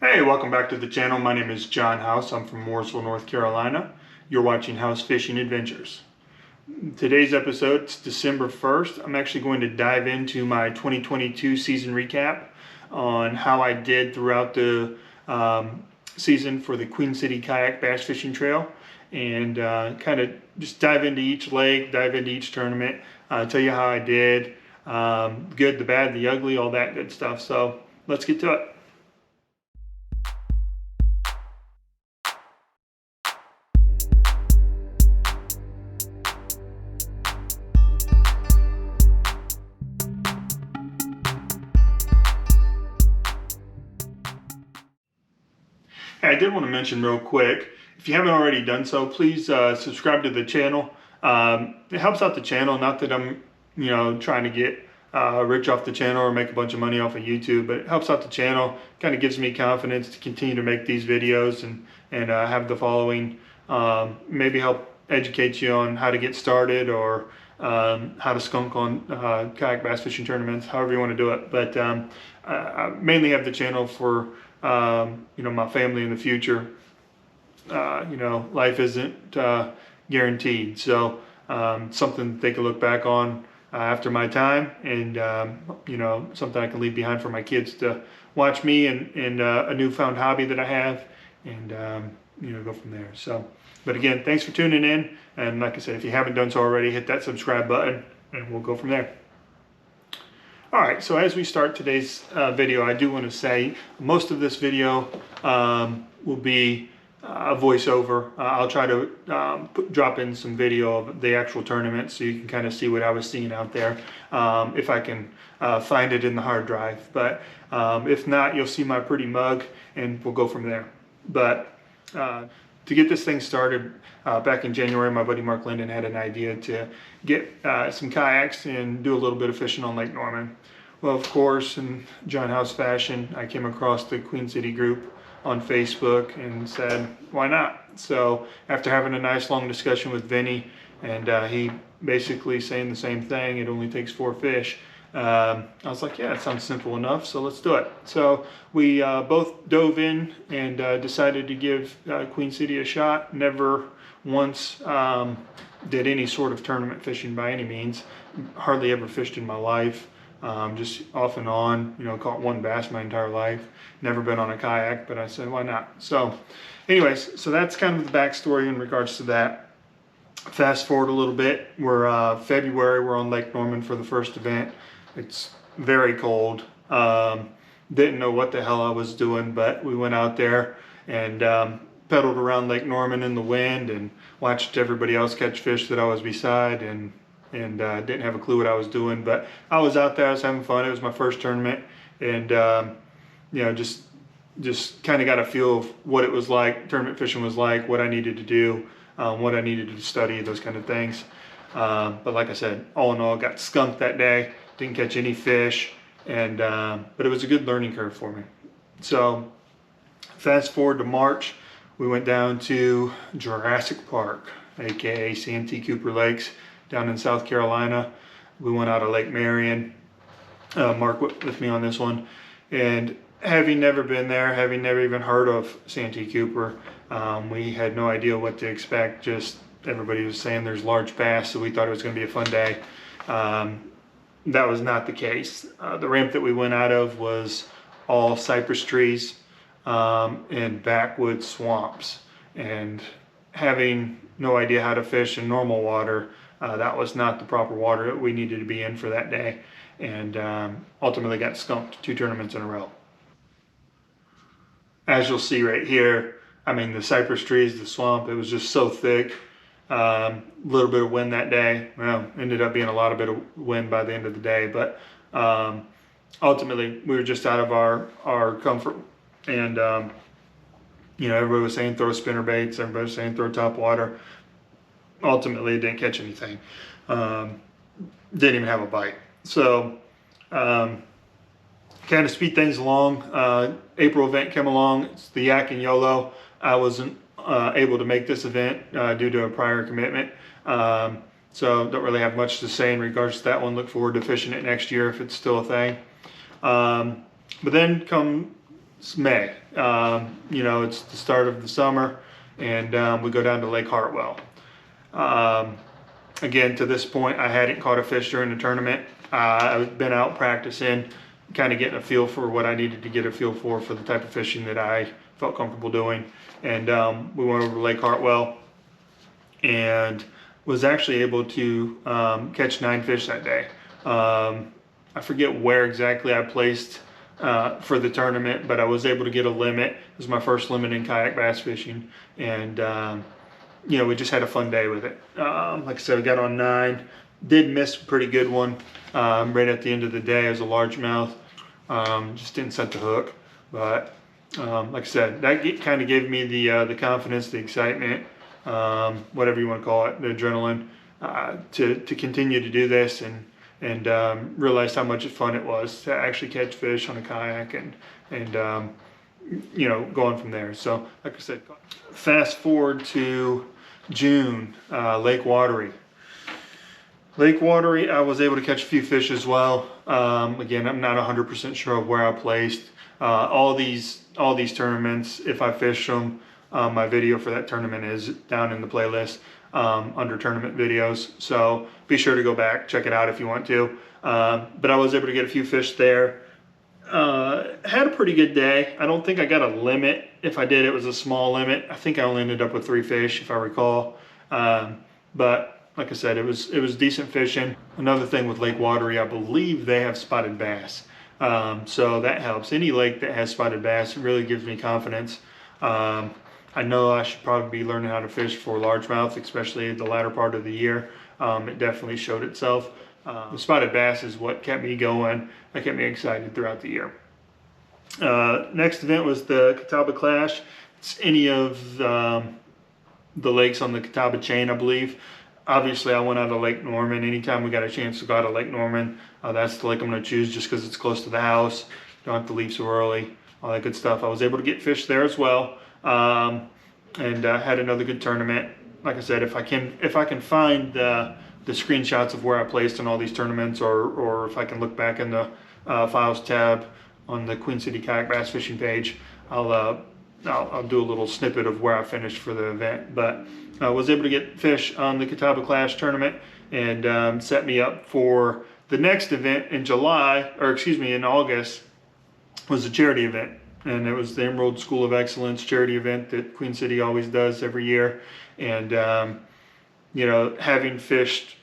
Hey, welcome back to the channel. My name is John House. I'm from Mooresville, North Carolina. You're watching House Fishing Adventures. Today's episode is December 1st. I'm actually going to dive into my 2022 season recap on how I did throughout the season for the Queen City Kayak Bass Fishing Trail, and kind of just dive into each lake, dive into each tournament, tell you how I did, good, the bad, the ugly, all that good stuff. So let's get to it. Hey, I did want to mention real quick, if you haven't already done so, please subscribe to the channel. It helps out the channel, not that I'm, trying to get rich off the channel or make a bunch of money off of YouTube, but it helps out the channel, kind of gives me confidence to continue to make these videos and have the following, maybe help educate you on how to get started or how to skunk on kayak bass fishing tournaments, however you want to do it. But I mainly have the channel for my family in the future. Life isn't guaranteed, so something they can look back on after my time, and something I can leave behind for my kids to watch me and a newfound hobby that I have, and go from there. So, but again, thanks for tuning in, and like I said, if you haven't done so already, hit that subscribe button, and we'll go from there. All right, so as we start today's video, I do want to say most of this video will be a voiceover. I'll try to drop in some video of the actual tournament so you can kind of see what I was seeing out there, if I can find it in the hard drive. But if not, you'll see my pretty mug, and we'll go from there. But to get this thing started, back in January, my buddy Mark Linden had an idea to get some kayaks and do a little bit of fishing on Lake Norman. Well, of course, in John House fashion, I came across the Queen City group on Facebook and said, why not? So after having a nice long discussion with Vinny, and he basically saying the same thing, it only takes 4 fish, I was like, yeah, it sounds simple enough, so let's do it. So we both dove in and decided to give Queen City a shot. Never once did any sort of tournament fishing by any means. Hardly ever fished in my life. Just off and on, caught 1 bass my entire life. Never been on a kayak, but I said, why not? So anyways, so that's kind of the backstory in regards to that. Fast forward a little bit, we're February, we're on Lake Norman for the first event. It's very cold. Didn't know what the hell I was doing, but we went out there and pedaled around Lake Norman in the wind and watched everybody else catch fish that I was beside, and didn't have a clue what I was doing. But I was out there, I was having fun. It was my first tournament, and just kind of got a feel of what it was like, tournament fishing was like, what I needed to do, what I needed to study, those kind of things. But like I said, all in all, got skunked that day. Didn't catch any fish, and but it was a good learning curve for me. So fast forward to March, we went down to Jurassic Park, aka Santee Cooper Lakes, down in South Carolina. We went out of Lake Marion. Mark with me on this one, and having never been there, having never even heard of Santee Cooper, we had no idea what to expect. Just everybody was saying there's large bass, so we thought it was going to be a fun day. That was not the case. The ramp that we went out of was all cypress trees and backwoods swamps, and having no idea how to fish in normal water, that was not the proper water that we needed to be in for that day, and ultimately got skunked 2 tournaments in a row. As you'll see right here, I mean, the cypress trees, the swamp, it was just so thick. Little bit of wind that day. Well, ended up being a lot of bit of wind by the end of the day, but ultimately we were just out of our comfort, and everybody was saying throw spinner baits, everybody was saying throw top water. Ultimately didn't catch anything. Didn't even have a bite. So kind of speed things along. April event came along. It's the Yak and YOLO. I wasn't able to make this event due to a prior commitment. So don't really have much to say in regards to that one. Look forward to fishing it next year if it's still a thing. But then come It's May. It's the start of the summer, and we go down to Lake Hartwell. Again, to this point, I hadn't caught a fish during the tournament. I've been out practicing, kind of getting a feel for what I needed to get a feel for the type of fishing that I felt comfortable doing. And we went over to Lake Hartwell and was actually able to catch 9 fish that day. I forget where exactly I placed for the tournament, but I was able to get a limit. It was my first limit in kayak bass fishing, and we just had a fun day with it. Like I said, I got on 9. Did miss a pretty good one right at the end of the day. It was a largemouth. Just didn't set the hook, but like I said, that kind of gave me the confidence, the excitement, whatever you want to call it, the adrenaline, to continue to do this and realized how much fun it was to actually catch fish on a kayak and going from there. So like I said, fast forward to June, Lake Watery. Lake Watery, I was able to catch a few fish as well. Again, I'm not 100% sure of where I placed. All these tournaments, if I fish them, my video for that tournament is down in the playlist under tournament videos. So be sure to go back, check it out if you want to. But I was able to get a few fish there. Had a pretty good day. I don't think I got a limit. If I did, it was a small limit. I think I only ended up with 3 fish, if I recall. But like I said, it was decent fishing. Another thing with Lake Watery, I believe they have spotted bass. So that helps. Any lake that has spotted bass really gives me confidence. I know I should probably be learning how to fish for largemouth, especially the latter part of the year. It definitely showed itself. The spotted bass is what kept me going. That kept me excited throughout the year. Next event was the Catawba Clash. It's any of the lakes on the Catawba chain, I believe. Obviously, I went out of Lake Norman. Anytime we got a chance to go out of Lake Norman, that's the lake I'm going to choose just because it's close to the house. Don't have to leave so early, all that good stuff. I was able to get fish there as well, and had another good tournament. Like I said, if I can find the screenshots of where I placed in all these tournaments, or if I can look back in the files tab on the Queen City Kayak Bass Fishing page, I'll do a little snippet of where I finished for the event. But I was able to get fish on the Catawba Clash tournament and set me up for the next event in in August, was a charity event. And it was the Emerald School of Excellence charity event that Queen City always does every year. And, having fished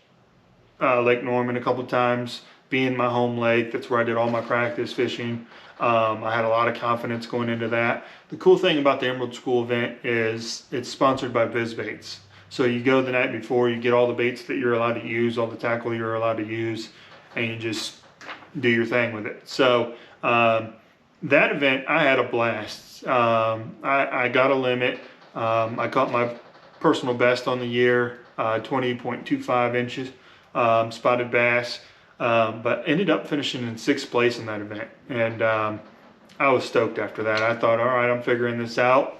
Lake Norman a couple times, being my home lake, that's where I did all my practice fishing. I had a lot of confidence going into that. The cool thing about the Emerald School event is it's sponsored by Viz Baits. So you go the night before, you get all the baits that you're allowed to use, all the tackle you're allowed to use, and you just do your thing with it. So that event, I had a blast. I got a limit. I caught my personal best on the year, 20.25 inches, spotted bass. But ended up finishing in 6th place in that event, and I was stoked after that. I thought, all right, I'm figuring this out.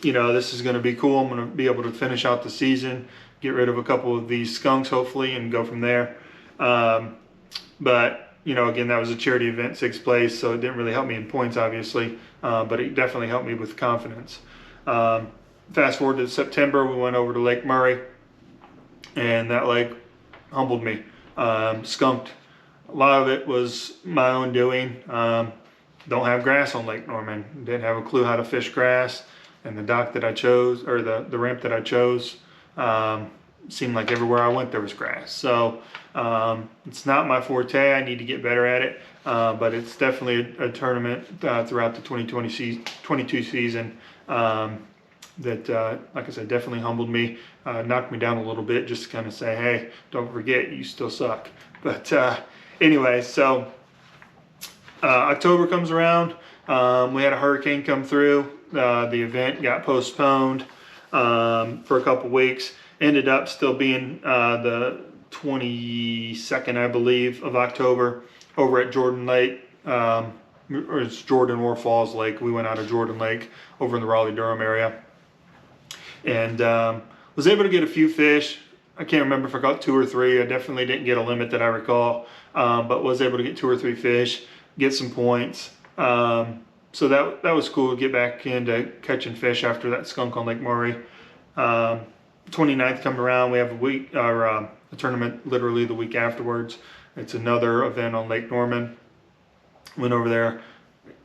This is going to be cool. I'm going to be able to finish out the season, get rid of a couple of these skunks hopefully, and go from there. But again, that was a charity event, 6th place, so it didn't really help me in points, obviously, but it definitely helped me with confidence. Fast forward to September, we went over to Lake Murray, and that lake humbled me. Skunked. A lot of it was my own doing. Don't have grass on Lake Norman. Didn't have a clue how to fish grass, and the dock that I chose, or the ramp that I chose, seemed like everywhere I went there was grass. So it's not my forte. I need to get better at it, but it's definitely a tournament throughout the 2022 season that, like I said, definitely humbled me, knocked me down a little bit, just to kind of say, hey, don't forget, you still suck. But anyway, so October comes around. We had a hurricane come through. The event got postponed for a couple weeks. Ended up still being the 22nd, I believe, of October over at Jordan Lake. Or it's Jordan or Falls Lake. We went out of Jordan Lake over in the Raleigh-Durham area. And was able to get a few fish. I can't remember if I got 2 or 3. I definitely didn't get a limit that I recall, but was able to get 2 or 3 fish, get some points. So that was cool to get back into catching fish after that skunk on Lake Murray. 29th coming around, we have a tournament literally the week afterwards. It's another event on Lake Norman. Went over there.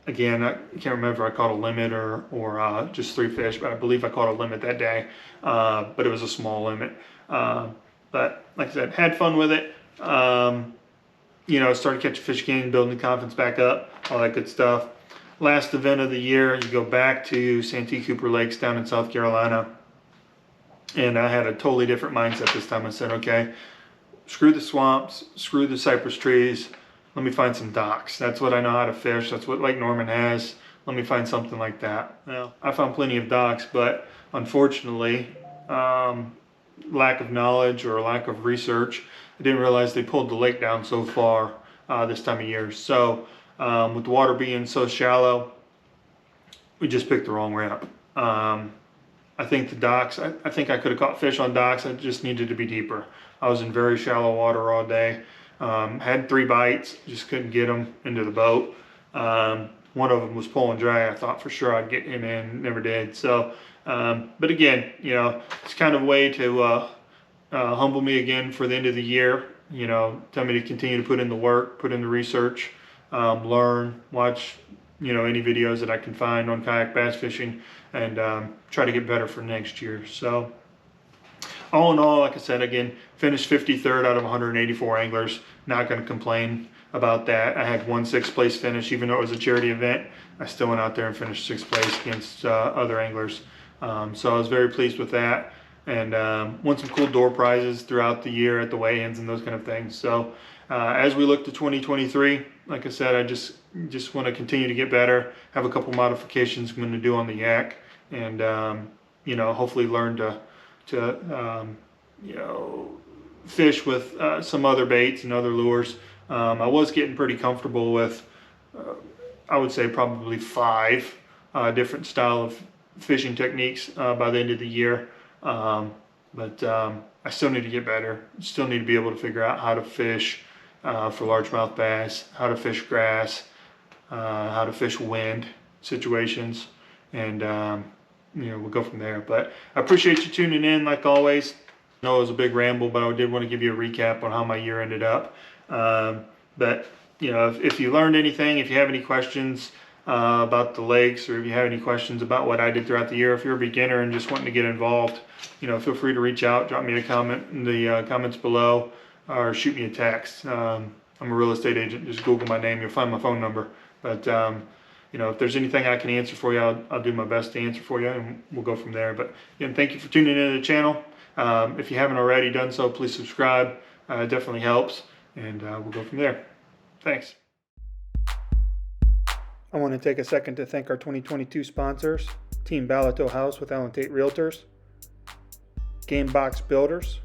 Again, I can't remember if I caught a limit or just 3 fish, but I believe I caught a limit that day. But it was a small limit. But like I said, had fun with it. Started catching fish again, building the confidence back up, all that good stuff. Last event of the year, you go back to Santee Cooper Lakes down in South Carolina. And I had a totally different mindset this time. I said, okay, screw the swamps, screw the cypress trees. Let me find some docks. That's what I know how to fish. That's what Lake Norman has. Let me find something like that. Well, I found plenty of docks, but unfortunately, lack of knowledge or lack of research, I didn't realize they pulled the lake down so far this time of year. So with the water being so shallow, we just picked the wrong route. I think the docks, I think I could have caught fish on docks. I just needed to be deeper. I was in very shallow water all day. Had 3 bites, just couldn't get them into the boat. One of them was pulling dry. I thought for sure I'd get him in, never did. So, but again, it's kind of a way to humble me again for the end of the year. Tell me to continue to put in the work, put in the research, learn, watch, any videos that I can find on kayak bass fishing, and try to get better for next year. So all in all, like I said, again, finished 53rd out of 184 anglers. Not going to complain about that. I had 1 6th place finish, even though it was a charity event. I still went out there and finished 6th place against other anglers. So I was very pleased with that, and won some cool door prizes throughout the year at the weigh-ins and those kind of things. So as we look to 2023, like I said, I just want to continue to get better. Have a couple modifications I'm going to do on the yak, and hopefully learn to fish with some other baits and other lures. I was getting pretty comfortable with, I would say probably 5 different style of fishing techniques by the end of the year. But I still need to get better. Still need to be able to figure out how to fish for largemouth bass, how to fish grass, how to fish wind situations, and we'll go from there. But I appreciate you tuning in like always. I know it was a big ramble, but I did want to give you a recap on how my year ended up. But if you learned anything, if you have any questions about the lakes, or if you have any questions about what I did throughout the year, if you're a beginner and just wanting to get involved, feel free to reach out, drop me a comment in the comments below, or shoot me a text. I'm a real estate agent. Just Google my name, you'll find my phone number. But if there's anything I can answer for you, I'll do my best to answer for you, and we'll go from there. But again, thank you for tuning into the channel. If you haven't already done so, please subscribe. It definitely helps, and we'll go from there. Thanks. I want to take a second to thank our 2022 sponsors: Team Balato House with Allen Tate Realtors, Game Box Builders,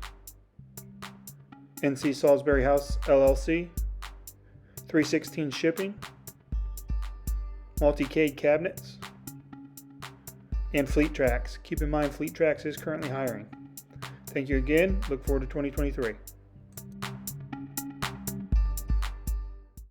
NC Salisbury House LLC, 316 Shipping, Multicade Cabinets, and Fleet Tracks. Keep in mind, Fleet Tracks is currently hiring. Thank you again. Look forward to 2023.